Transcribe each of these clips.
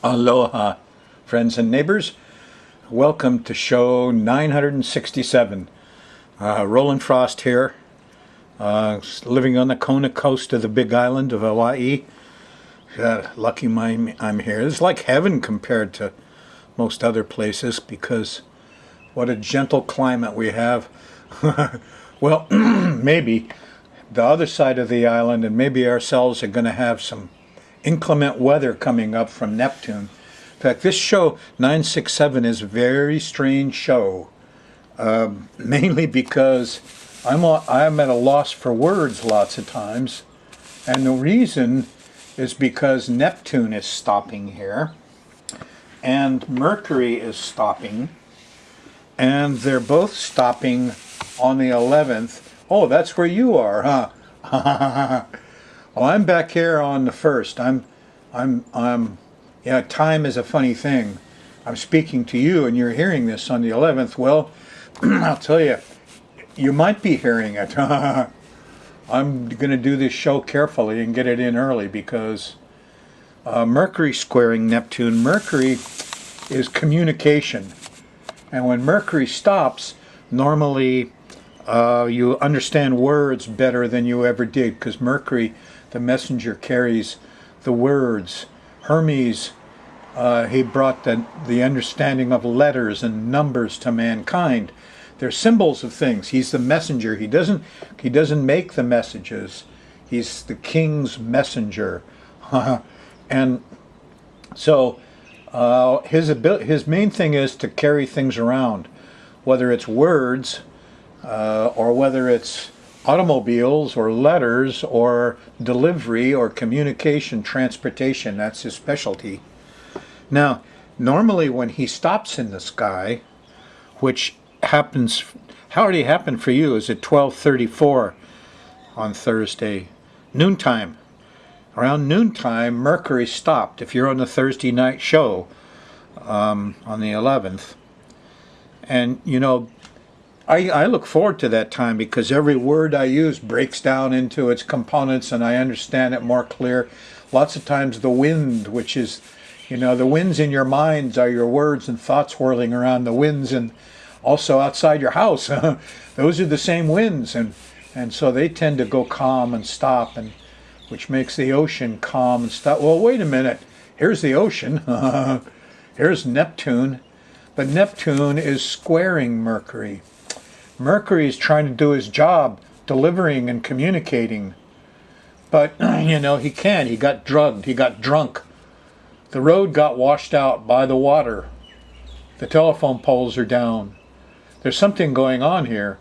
Aloha, friends and neighbors. Welcome to show 967. Rollin Frost here, living on the Kona coast of the big island of Hawaii. Lucky I'm here. It's like heaven compared to most other places because what a gentle climate we have. Well, maybe the other side of the island and maybe ourselves are going to have some inclement weather coming up from Neptune. In fact, this show 967 is a very strange show, mainly because I'm at a loss for words lots of times, and the reason is because Neptune is stopping here, and Mercury is stopping, and they're both stopping on the 11th. Oh, that's where you are, huh? Well, I'm back here on the 1st. Yeah, time is a funny thing. I'm speaking to you and you're hearing this on the 11th. Well, I'll tell you, you might be hearing it. I'm going to do this show carefully and get it in early because Mercury squaring Neptune. Mercury is communication. And when Mercury stops, normally you understand words better than you ever did because Mercury, the messenger, carries the words. Hermes, he brought the understanding of letters and numbers to mankind. They're symbols of things. He's the messenger. He doesn't make the messages. He's the king's messenger. And so his main thing is to carry things around, whether it's words or whether it's automobiles or letters or delivery or communication, transportation. That's his specialty. Now, normally when he stops in the sky, which happens, how already happened for you, is at 12:34 on Thursday, noontime. Around noontime, Mercury stopped. If you're on the Thursday night show on the 11th, and you know, I look forward to that time because every word I use breaks down into its components and I understand it more clear. Lots of times the wind, which is, you know, the winds in your minds are your words and thoughts whirling around. The winds and also outside your house, those are the same winds, and so they tend to go calm and stop, and which makes the ocean calm and stop. Well, wait a minute. Here's the ocean. Here's Neptune. But Neptune is squaring Mercury. Mercury is trying to do his job, delivering and communicating. But, you know, he can't. He got drugged. He got drunk. The road got washed out by the water. The telephone poles are down. There's something going on here.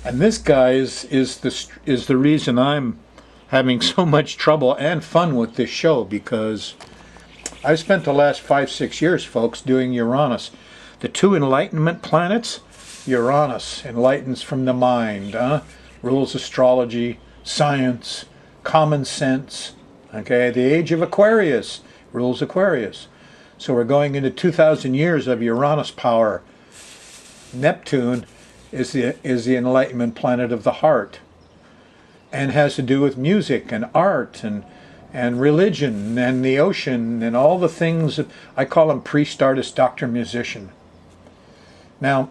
And this guy is the reason I'm having so much trouble and fun with this show, because I've spent the last 5-6 years, folks, doing Uranus. The two enlightenment planets, Uranus enlightens from the mind, rules astrology, science, common sense. Okay, the age of Aquarius rules Aquarius. So we're going into 2,000 years of Uranus power. Neptune is the enlightenment planet of the heart, and has to do with music and art and religion and the ocean and all the things. I call him priest, artist, doctor, musician. Now,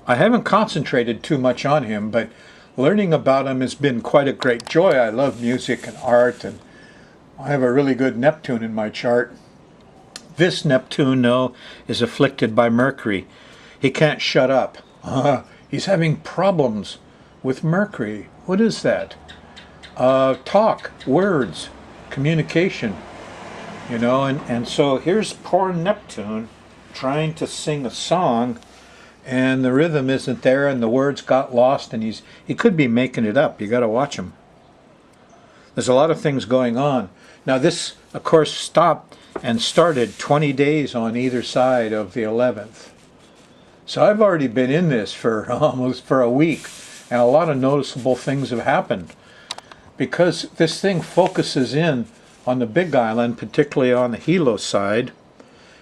I haven't concentrated too much on him, but learning about him has been quite a great joy. I love music and art, and I have a really good Neptune in my chart. This Neptune, though, is afflicted by Mercury. He can't shut up. He's having problems with Mercury. What is that? Talk, words, communication, you know, and so here's poor Neptune trying to sing a song, and the rhythm isn't there, and the words got lost, and he could be making it up. You got to watch him. There's a lot of things going on. Now this, of course, stopped and started 20 days on either side of the 11th. So I've already been in this for almost for a week, and a lot of noticeable things have happened because this thing focuses in on the big island, particularly on the Hilo side,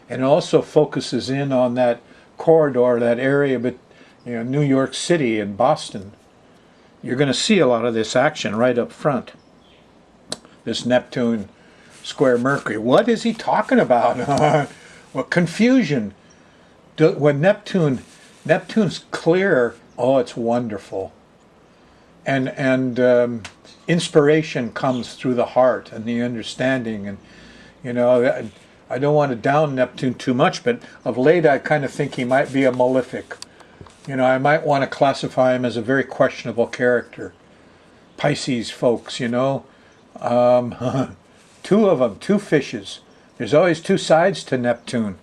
and it also focuses in on that corridor, that area, but you know, New York City and Boston. You're going to see a lot of this action right up front. This Neptune square Mercury. What is he talking about? Well, confusion. When Neptune's clear, oh, it's wonderful. And inspiration comes through the heart and the understanding. And, you know, I don't want to down Neptune too much, but of late I kind of think he might be a malefic. You know, I might want to classify him as a very questionable character. Pisces folks, you know. Two of them, two fishes. There's always two sides to Neptune.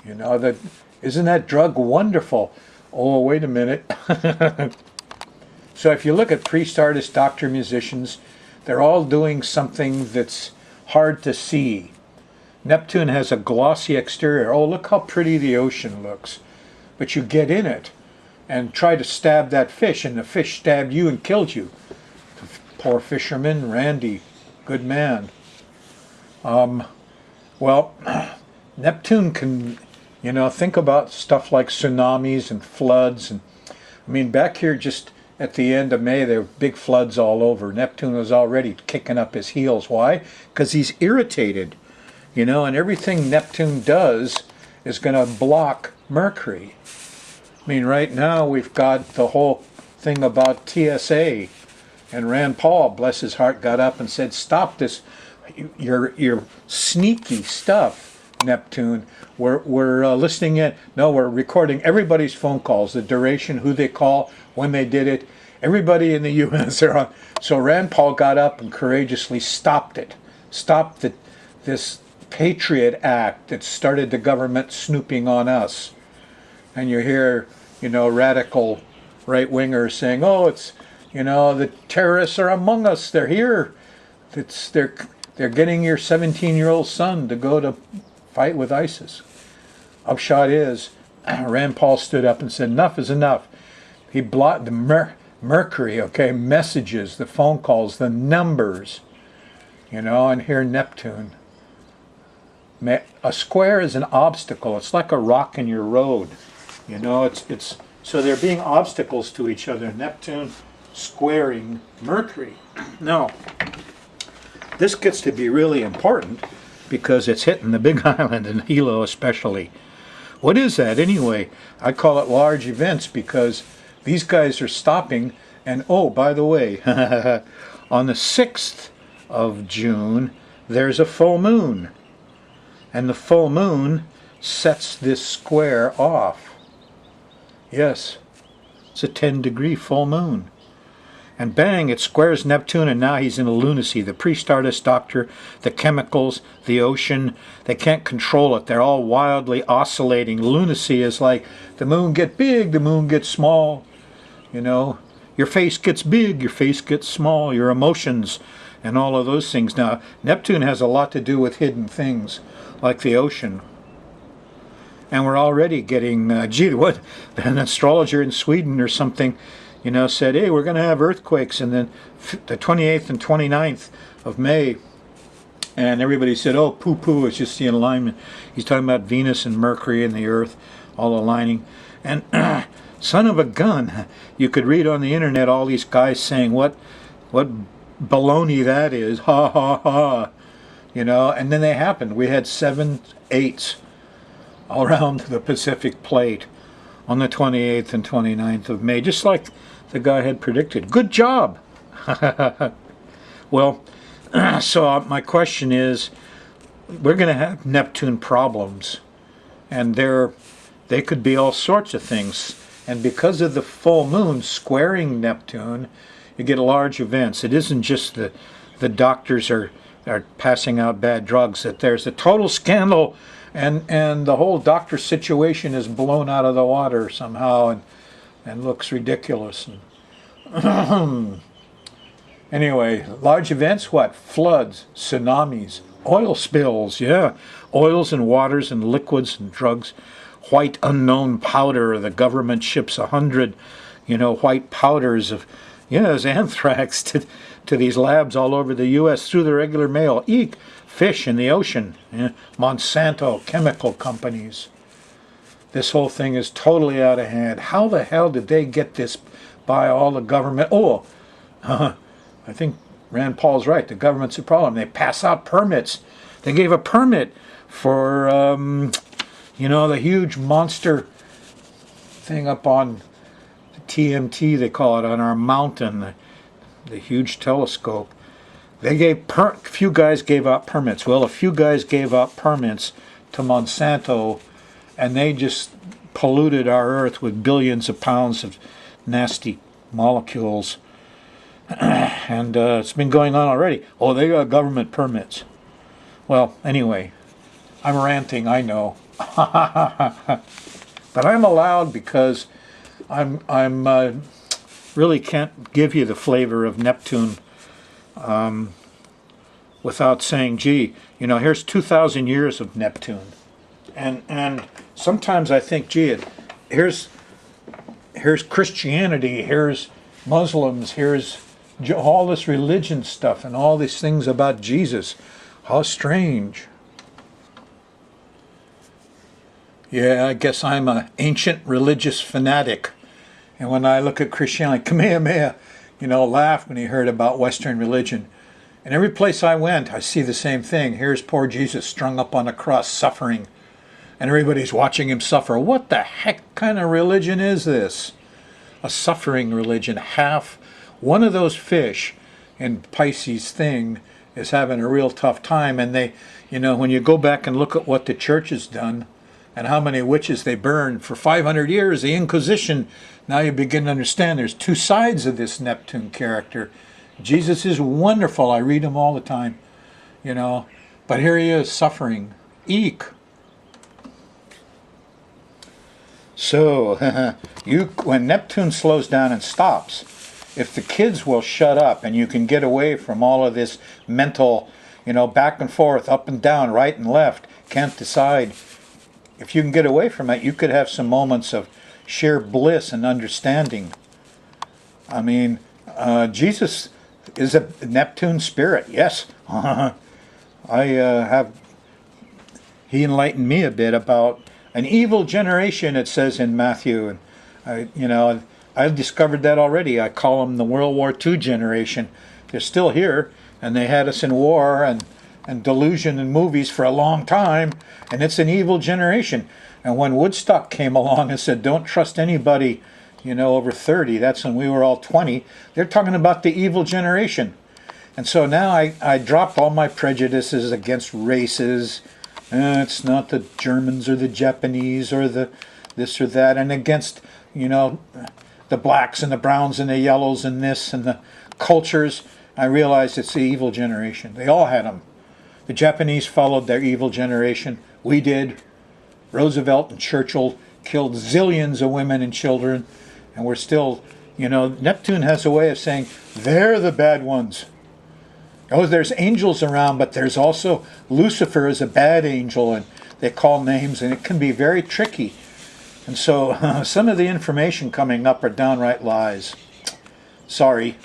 You know, isn't that drug wonderful? Oh, wait a minute. So if you look at priest, artist, doctor, musicians, they're all doing something that's hard to see. Neptune has a glossy exterior. Oh, look how pretty the ocean looks. But you get in it and try to stab that fish, and the fish stabbed you and killed you. Poor fisherman, Randy, good man. Well, Neptune can, you know, think about stuff like tsunamis and floods. And I mean, back here just at the end of May, there were big floods all over. Neptune was already kicking up his heels. Why? Because he's irritated, you know, and everything Neptune does is going to block Mercury. I mean, right now we've got the whole thing about TSA, and Rand Paul, bless his heart, got up and said, "Stop this, your sneaky stuff, Neptune. We're listening in. No, we're recording everybody's phone calls, the duration, who they call, when they did it. Everybody in the U.S. are on." So Rand Paul got up and courageously stopped it. Stopped this Patriot Act that started the government snooping on us. And you hear, you know, radical right-wingers saying, "Oh, it's, you know, the terrorists are among us. They're here. They're getting your 17-year-old son to go to fight with ISIS." Upshot is, Rand Paul stood up and said, "Enough is enough." He blocked the Mercury, okay, messages, the phone calls, the numbers, you know, and here Neptune. A square is an obstacle. It's like a rock in your road. You know, it's so they're being obstacles to each other. Neptune squaring Mercury. Now, this gets to be really important because it's hitting the Big Island and Hilo especially. What is that anyway? I call it large events because these guys are stopping. And oh, by the way, on the 6th of June, there's a full moon. And the full moon sets this square off. Yes, it's a 10-degree full moon. And bang, it squares Neptune, and now he's in a lunacy. The priest, artist, doctor, the chemicals, the ocean, they can't control it. They're all wildly oscillating. Lunacy is like the moon gets big, the moon gets small. You know, your face gets big, your face gets small, your emotions and all of those things. Now, Neptune has a lot to do with hidden things, like the ocean. And we're already getting, what, an astrologer in Sweden or something, you know, said, hey, we're going to have earthquakes, and then the 28th and 29th of May, and everybody said, oh, poo-poo, it's just the alignment. He's talking about Venus and Mercury and the Earth all aligning. And son of a gun, you could read on the internet all these guys saying what baloney that is, ha, ha, ha, you know, and then they happened. We had 7 8s all around the Pacific plate on the 28th and 29th of May, just like the guy had predicted. Good job. Well, so my question is, we're going to have Neptune problems, and they could be all sorts of things. And because of the full moon squaring Neptune, you get large events. It isn't just the doctors are passing out bad drugs, that there's a total scandal, and the whole doctor situation is blown out of the water somehow and looks ridiculous. And anyway, large events, what? Floods, tsunamis, oil spills, yeah. Oils and waters and liquids and drugs. White unknown powder, the government ships 100, white powders of, there's anthrax to these labs all over the U.S. through the regular mail. Eek, fish in the ocean, Monsanto, chemical companies. This whole thing is totally out of hand. How the hell did they get this by all the government? I think Rand Paul's right. The government's a problem. They pass out permits. They gave a permit for, the huge monster thing up on the TMT, they call it, on our mountain, the huge telescope. They gave a few guys gave out permits. Well, a few guys gave out permits to Monsanto, and they just polluted our Earth with billions of pounds of nasty molecules. And it's been going on already. Oh, they got government permits. Well, anyway, I'm ranting, I know. But I'm allowed because I'm really can't give you the flavor of Neptune without saying, gee, here's 2,000 years of Neptune. And sometimes I think, gee, here's Christianity, here's Muslims, here's all this religion stuff and all these things about Jesus. How strange. Yeah, I guess I'm an ancient religious fanatic. And when I look at Christianity, Kamehameha, laughed when he heard about Western religion. And every place I went, I see the same thing. Here's poor Jesus strung up on a cross, suffering. And everybody's watching him suffer. What the heck kind of religion is this? A suffering religion. One of those fish in Pisces thing is having a real tough time. And they, when you go back and look at what the church has done and how many witches they burned for 500 years, the Inquisition, now you begin to understand there's two sides of this Neptune character. Jesus is wonderful. I read him all the time, but here he is suffering. Eek. So, when Neptune slows down and stops, if the kids will shut up and you can get away from all of this mental, back and forth, up and down, right and left, can't decide. If you can get away from it, you could have some moments of sheer bliss and understanding. I mean, Jesus is a Neptune spirit, yes. He enlightened me a bit about an evil generation, it says in Matthew. And I've discovered that already. I call them the World War II generation. They're still here, and they had us in war and delusion in movies for a long time, and it's an evil generation. And when Woodstock came along and said, don't trust anybody, over 30, that's when we were all 20, they're talking about the evil generation. And so now I dropped all my prejudices against races. It's not the Germans or the Japanese or the this or that, and against, the blacks and the browns and the yellows and this and the cultures. I realized it's the evil generation. They all had them. The Japanese followed their evil generation. We did. Roosevelt and Churchill killed zillions of women and children, and we're still, Neptune has a way of saying, they're the bad ones. Oh, there's angels around, but there's also Lucifer is a bad angel, and they call names, and it can be very tricky. And so some of the information coming up are downright lies. Sorry.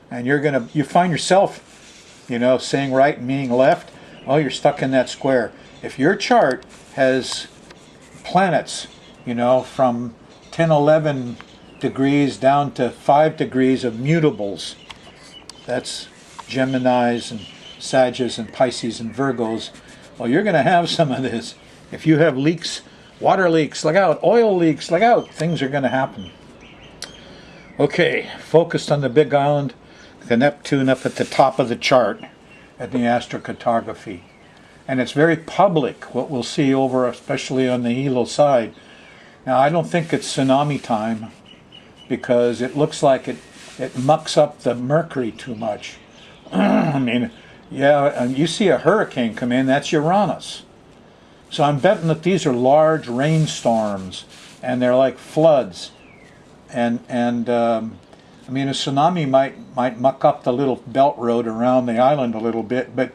And you find yourself, saying right and meaning left. Well, you're stuck in that square. If your chart has planets, from 10, 11 degrees down to 5 degrees of mutables, that's Geminis and Sagittarius and Pisces and Virgos, well, you're going to have some of this. If you have leaks, water leaks, look out, oil leaks, look out, things are going to happen. Okay, focused on the Big Island, the Neptune up at the top of the chart at the astrocartography. And it's very public, what we'll see over, especially on the Hilo side. Now, I don't think it's tsunami time because it looks like it mucks up the Mercury too much. I mean, yeah, you see a hurricane come in, that's Uranus. So I'm betting that these are large rainstorms and they're like floods. And I mean, a tsunami might muck up the little belt road around the island a little bit, but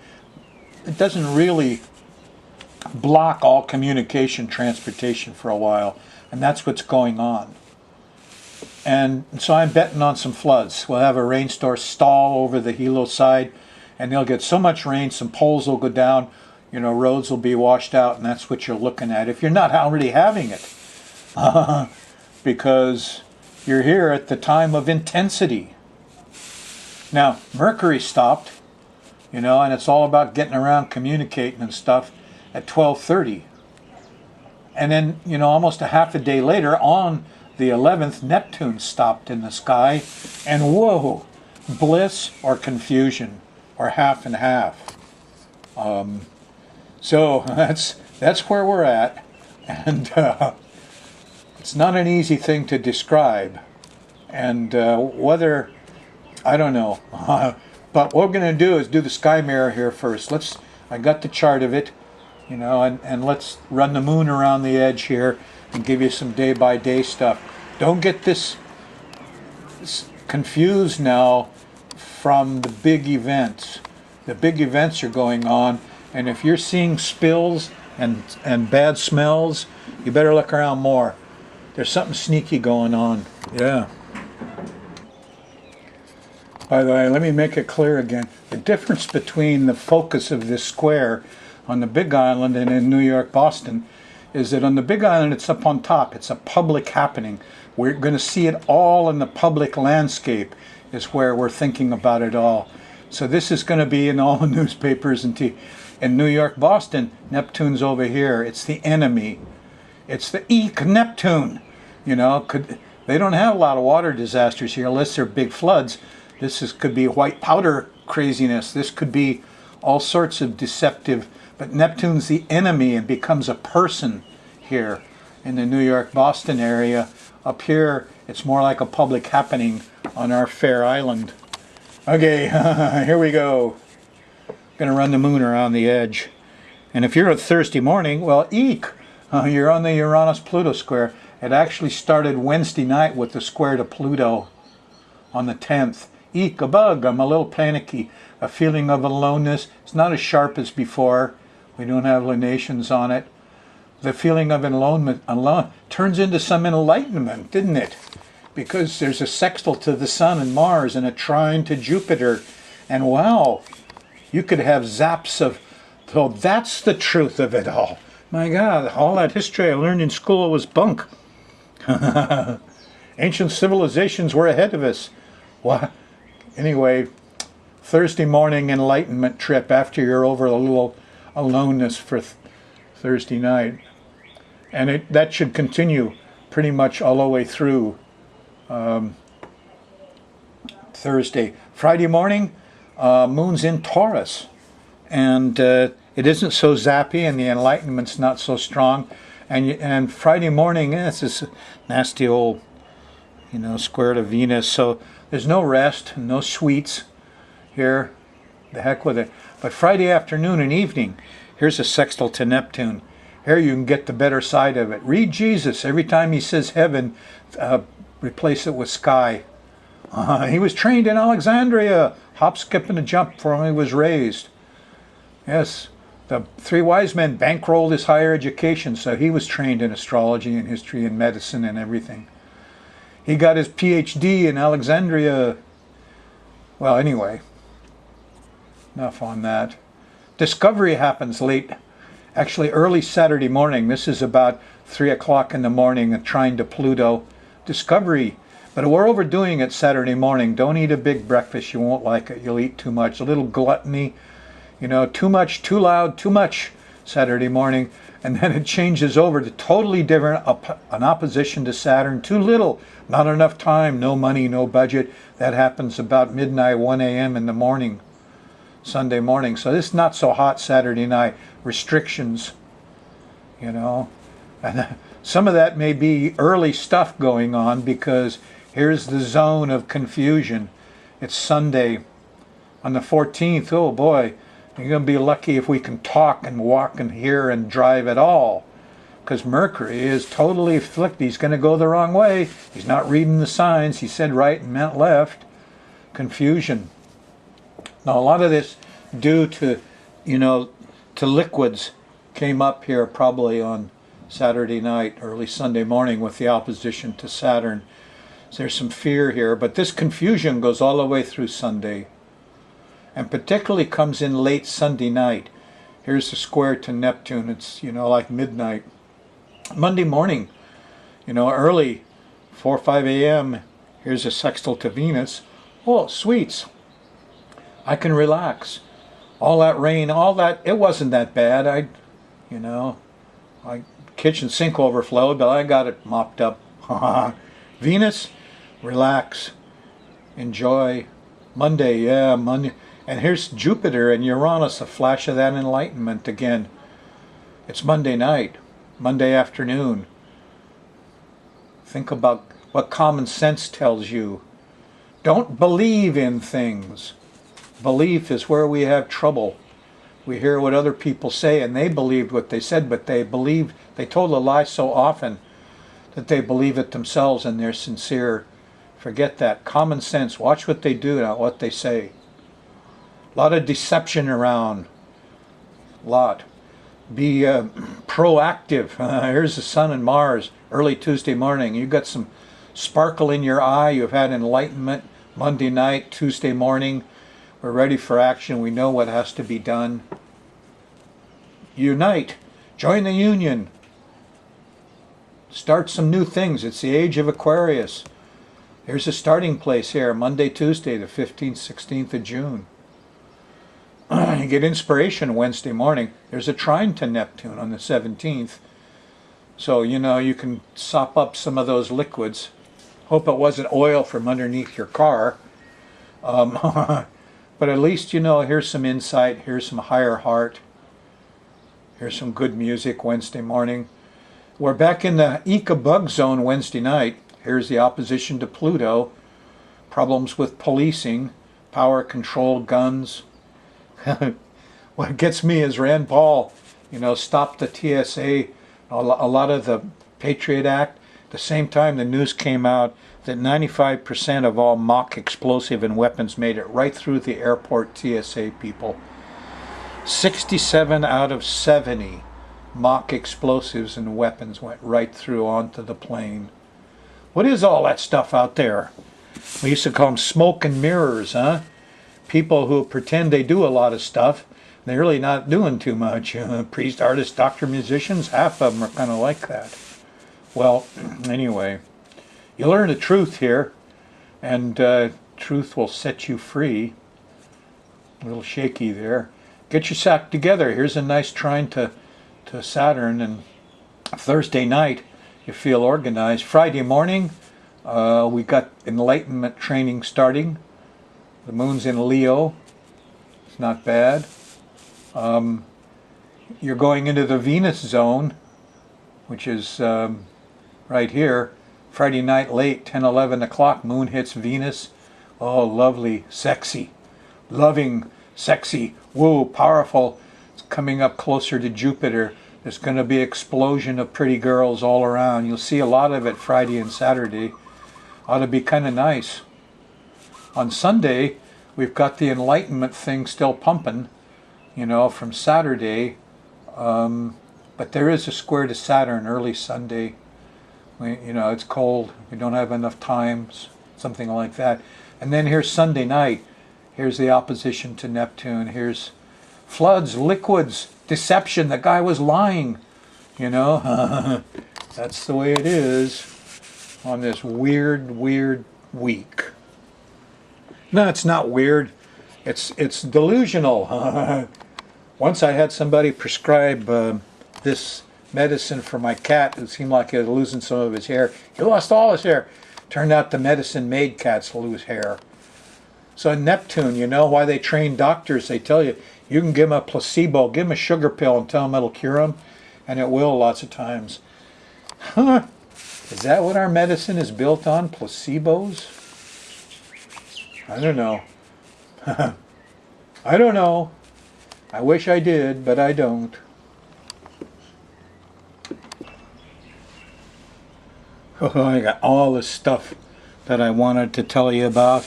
it doesn't really block all communication, transportation for a while, and that's what's going on. And so I'm betting on some floods. We'll have a rainstorm stall over the Hilo side, and they'll get so much rain, some poles will go down, roads will be washed out, and that's what you're looking at if you're not already having it. Because you're here at the time of intensity. Now, Mercury stopped, and it's all about getting around, communicating and stuff at 12:30. And then, almost a half a day later, on the 11th, Neptune stopped in the sky, and whoa, bliss or confusion, or half and half. So that's where we're at, and it's not an easy thing to describe, and whether, I don't know, but what we're going to do is do the sky mirror here first. I got the chart of it, and let's run the moon around the edge here and give you some day-by-day stuff. Don't get this confused now from the big events. The big events are going on, and if you're seeing spills and bad smells, you better look around more. There's something sneaky going on. Yeah. By the way, let me make it clear again. The difference between the focus of this square on the Big Island and in New York, Boston, is that on the Big Island it's up on top. It's a public happening. We're going to see it all in the public landscape is where we're thinking about it all. So this is going to be in all the newspapers and in New York, Boston, Neptune's over here. It's the enemy. It's the Neptune. They don't have a lot of water disasters here unless they're big floods. Could be white powder craziness. This could be all sorts of deceptive. But Neptune's the enemy and becomes a person here in the New York, Boston area. Up here, it's more like a public happening on our fair island. Okay, here we go. Going to run the moon around the edge. And if you're a Thursday morning, well, eek, you're on the Uranus-Pluto square. It actually started Wednesday night with the square to Pluto on the 10th. Eek, a bug, I'm a little panicky. A feeling of aloneness. It's not as sharp as before. We don't have lunations on it. The feeling of alone turns into some enlightenment, didn't it? Because there's a sextile to the Sun and Mars and a trine to Jupiter. And wow, you could have zaps of, so that's the truth of it all. My God, all that history I learned in school was bunk. Ancient civilizations were ahead of us. What? Anyway, Thursday morning enlightenment trip after you're over a little aloneness for Thursday night. And that should continue pretty much all the way through Thursday. Friday morning, moon's in Taurus. And it isn't so zappy and the enlightenment's not so strong. And Friday morning, it's this nasty old, square to Venus. So there's no rest, no sweets here. The heck with it. But Friday afternoon and evening, here's a sextile to Neptune. Here you can get the better side of it. Read Jesus. Every time he says heaven, replace it with sky. He was trained in Alexandria. Hop, skip, and a jump before he was raised. Yes, the three wise men bankrolled his higher education, so he was trained in astrology and history and medicine and everything. He got his PhD in Alexandria. Well, anyway, enough on that. Discovery happens actually early Saturday morning. This is about 3 o'clock in the morning, a trine to Pluto. Discovery. But we're overdoing it Saturday morning. Don't eat a big breakfast. You won't like it. You'll eat too much. A little gluttony. Too much, too loud, too much Saturday morning. And then it changes over to totally different, an opposition to Saturn. Too little, not enough time, no money, no budget. That happens about midnight, 1 a.m. in the morning, Sunday morning. So this is not so hot Saturday night. Restrictions, And some of that may be early stuff going on because here's the zone of confusion. It's Sunday on the 14th. Oh boy. You're going to be lucky if we can talk and walk and hear and drive at all. Because Mercury is totally flipped. He's going to go the wrong way. He's not reading the signs. He said right and meant left. Confusion. Now, a lot of this due to, to liquids came up here probably on Saturday night, early Sunday morning with the opposition to Saturn. So there's some fear here. But this confusion goes all the way through Sunday. And particularly comes in late Sunday night. Here's the square to Neptune. It's, like midnight. Monday morning, early, 4 or 5 a.m., here's a sextile to Venus. Oh, sweets. I can relax. All that rain, all that, it wasn't that bad. You know, my kitchen sink overflowed, but I got it mopped up. Venus, relax. Enjoy. Monday, yeah, Monday. And here's Jupiter and Uranus, a flash of that enlightenment again. It's Monday night, Monday afternoon. Think about what common sense tells you. Don't believe in things. Belief is where we have trouble. We hear what other people say, and they believed what they said, but they told a lie so often that they believe it themselves and they're sincere. Forget that. Common sense. Watch what they do, not what they say. A lot of deception around. A lot. Be proactive. Here's the sun and Mars early Tuesday morning. You've got some sparkle in your eye. You've had enlightenment Monday night, Tuesday morning. We're ready for action. We know what has to be done. Unite. Join the union. Start some new things. It's the age of Aquarius. Here's a starting place here, Monday, Tuesday, the 15th, 16th of June. You get inspiration Wednesday morning. There's a trine to Neptune on the 17th. So, you can sop up some of those liquids. Hope it wasn't oil from underneath your car. But at least, here's some insight. Here's some higher heart. Here's some good music Wednesday morning. We're back in the Ika bug zone Wednesday night. Here's the opposition to Pluto. Problems with policing, power control, guns. What gets me is Rand Paul, stopped the TSA, a lot of the Patriot Act. At the same time, the news came out that 95% of all mock explosive and weapons made it right through the airport TSA people. 67 out of 70 mock explosives and weapons went right through onto the plane. What is all that stuff out there? We used to call them smoke and mirrors, huh? People who pretend they do a lot of stuff. They're really not doing too much. Priest, artist, doctor, musicians, half of them are kind of like that. Well, anyway, you learn the truth here, and truth will set you free. A little shaky there. Get your sack together. Here's a nice trine to Saturn, and Thursday night you feel organized. Friday morning we got enlightenment training starting. The moon's in Leo. It's not bad. You're going into the Venus zone, which is right here. Friday night late, 10, 11 o'clock, moon hits Venus. Oh, lovely, sexy, loving, sexy, woo, powerful. It's coming up closer to Jupiter. There's going to be an explosion of pretty girls all around. You'll see a lot of it Friday and Saturday. Ought to be kind of nice. On Sunday, we've got the enlightenment thing still pumping, from Saturday. But there is a square to Saturn early Sunday. It's cold. We don't have enough time, something like that. And then here's Sunday night. Here's the opposition to Neptune. Here's floods, liquids, deception. The guy was lying. That's the way it is on this weird week. No, it's not weird. It's delusional. Once I had somebody prescribe this medicine for my cat who seemed like he was losing some of his hair. He lost all his hair. Turned out the medicine made cats lose hair. So in Neptune, why they train doctors, they tell you, you can give them a placebo, give them a sugar pill and tell them it'll cure them, and it will lots of times. Huh? Is that what our medicine is built on, placebos? I don't know. I don't know. I wish I did, but I don't. Oh, I got all this stuff that I wanted to tell you about,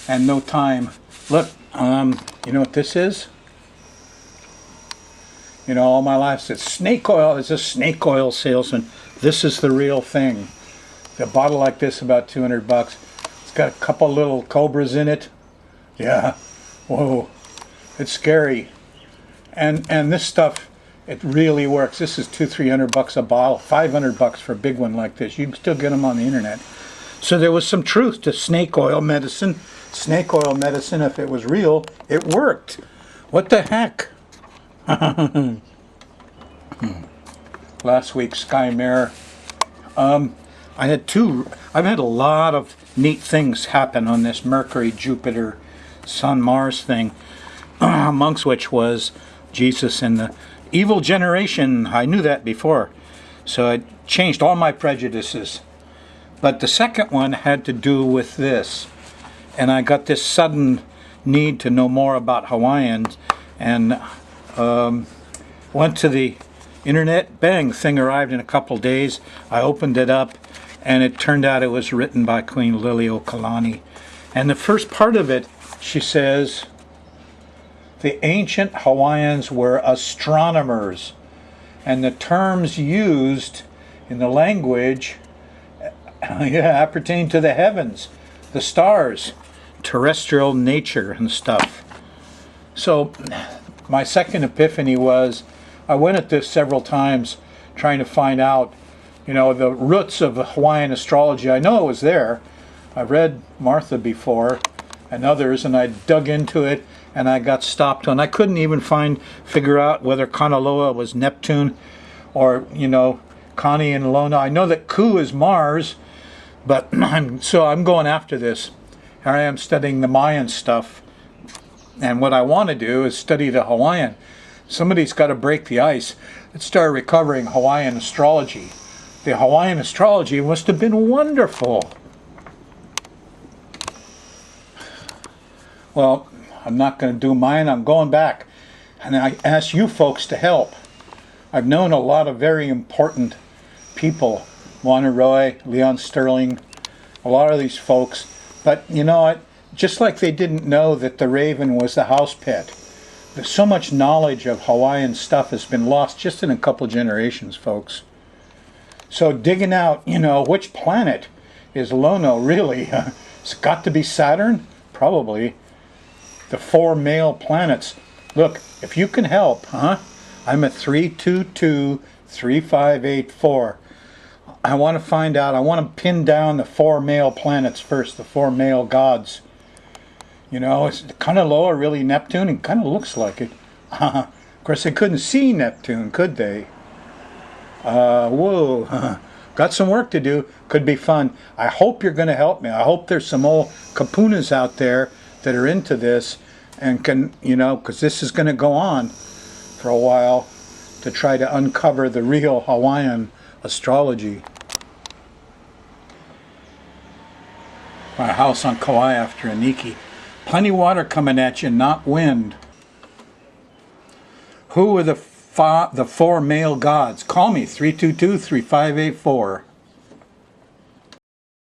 and no time. Look, you know what this is? All my life said snake oil. It's a snake oil salesman. This is the real thing. A bottle like this, about $200. It's got a couple little cobras in it. Yeah. Whoa. It's scary. And this stuff, it really works. This is $200-300 a bottle. $500 for a big one like this. You can still get them on the internet. So there was some truth to snake oil medicine. Snake oil medicine, if it was real, it worked. What the heck? Last week, Sky Mare. I've had a lot of neat things happen on this Mercury, Jupiter, Sun, Mars thing, amongst which was Jesus and the evil generation. I knew that before, so I changed all my prejudices. But the second one had to do with this, and I got this sudden need to know more about Hawaiians, and went to the internet. Bang, the thing arrived in a couple days. I opened it up, and it turned out it was written by Queen Liliuokalani. And the first part of it, she says, the ancient Hawaiians were astronomers, and the terms used in the language pertain to the heavens, the stars, terrestrial nature and stuff. So my second epiphany was, I went at this several times trying to find out, the roots of Hawaiian astrology. I know it was there. I've read Martha before and others, and I dug into it, and I got stopped on. I couldn't even figure out whether Kanaloa was Neptune or, Kani and Lona. I know that Ku is Mars, but I'm going after this. Here I am studying the Mayan stuff, and what I want to do is study the Hawaiian. Somebody's got to break the ice. Let's start recovering Hawaiian astrology. The Hawaiian astrology must have been wonderful. Well, I'm not going to do mine. I'm going back. And I ask you folks to help. I've known a lot of very important people. Juana Roy, Leon Sterling, a lot of these folks. But you know what? Just like they didn't know that the raven was the house pet. There's so much knowledge of Hawaiian stuff has been lost just in a couple generations, folks. So digging out, which planet is Lono really? It's got to be Saturn? Probably. The 4 male planets. Look, if you can help, I'm at 322-3584. I want to find out, I want to pin down the 4 male planets first, the 4 male gods. Is Kanaloa really Neptune? It kind of looks like it. Of course, they couldn't see Neptune, could they? Whoa. Got some work to do. Could be fun. I hope you're going to help me. I hope there's some old kapunas out there that are into this and can, because this is going to go on for a while to try to uncover the real Hawaiian astrology. My house on Kauai after Aniki. Plenty water coming at you, not wind. Who are the 4 male gods? Call me, 322-3584.